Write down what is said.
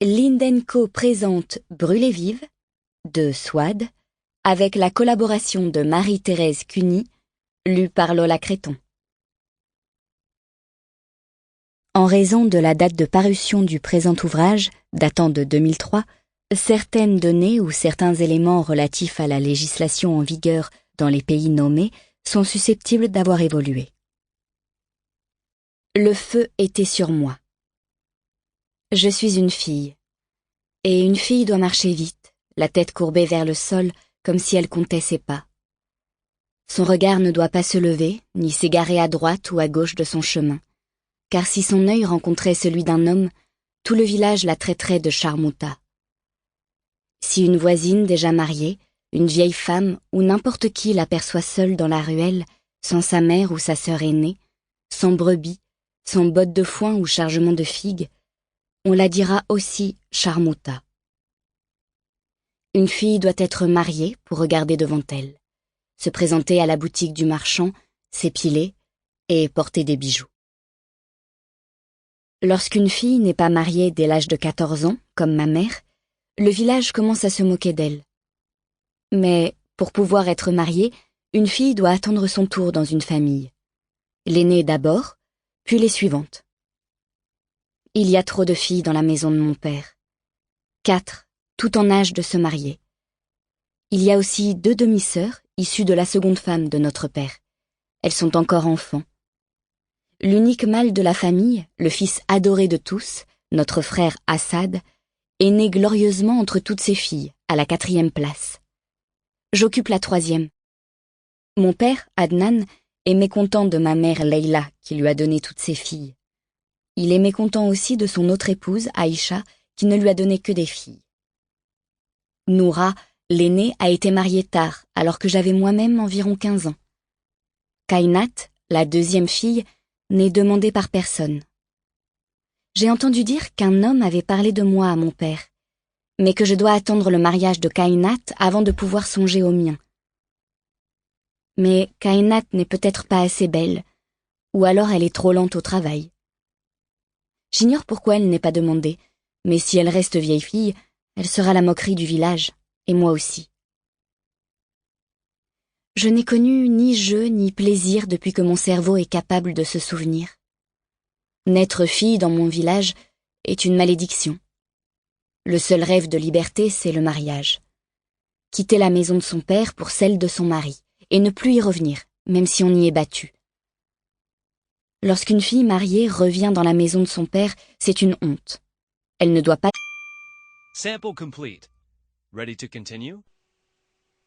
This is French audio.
Lindenco présente Brûlée vive de Swad avec la collaboration de Marie-Thérèse Cuny, lue par Lola Créton. En raison de la date de parution du présent ouvrage, datant de 2003, certaines données ou certains éléments relatifs à la législation en vigueur dans les pays nommés sont susceptibles d'avoir évolué. Le feu était sur moi. Je suis une fille. Et une fille doit marcher vite, la tête courbée vers le sol, comme si elle comptait ses pas. Son regard ne doit pas se lever, ni s'égarer à droite ou à gauche de son chemin, car si son œil rencontrait celui d'un homme, tout le village la traiterait de Charmouta. Si une voisine déjà mariée, une vieille femme ou n'importe qui l'aperçoit seule dans la ruelle, sans sa mère ou sa sœur aînée, sans brebis, sans botte de foin ou chargement de figues, on la dira aussi Charmouta. Une fille doit être mariée pour regarder devant elle, se présenter à la boutique du marchand, s'épiler et porter des bijoux. Lorsqu'une fille n'est pas mariée dès l'âge de 14 ans, comme ma mère, le village commence à se moquer d'elle. Mais pour pouvoir être mariée, une fille doit attendre son tour dans une famille. L'aînée d'abord, puis les suivantes. Il y a trop de filles dans la maison de mon père. 4, toutes en âge de se marier. Il y a aussi 2 demi-sœurs issues de la seconde femme de notre père. Elles sont encore enfants. L'unique mâle de la famille, le fils adoré de tous, notre frère Assad, est né glorieusement entre toutes ses filles, à la 4e place. J'occupe la 3e. Mon père, Adnan, est mécontent de ma mère Leïla, qui lui a donné toutes ses filles. Il est mécontent aussi de son autre épouse, Aïcha, qui ne lui a donné que des filles. Noura, l'aînée, a été mariée tard, alors que j'avais moi-même environ 15 ans. Kainat, la 2e fille, n'est demandée par personne. J'ai entendu dire qu'un homme avait parlé de moi à mon père, mais que je dois attendre le mariage de Kainat avant de pouvoir songer au mien. Mais Kainat n'est peut-être pas assez belle, ou alors elle est trop lente au travail. J'ignore pourquoi elle n'est pas demandée, mais si elle reste vieille fille, elle sera la moquerie du village, et moi aussi. Je n'ai connu ni jeu ni plaisir depuis que mon cerveau est capable de se souvenir. Naître fille dans mon village est une malédiction. Le seul rêve de liberté, c'est le mariage. Quitter la maison de son père pour celle de son mari, et ne plus y revenir, même si on y est battu. Lorsqu'une fille mariée revient dans la maison de son père, c'est une honte. Elle ne doit pas... Sample complete. Ready to continue?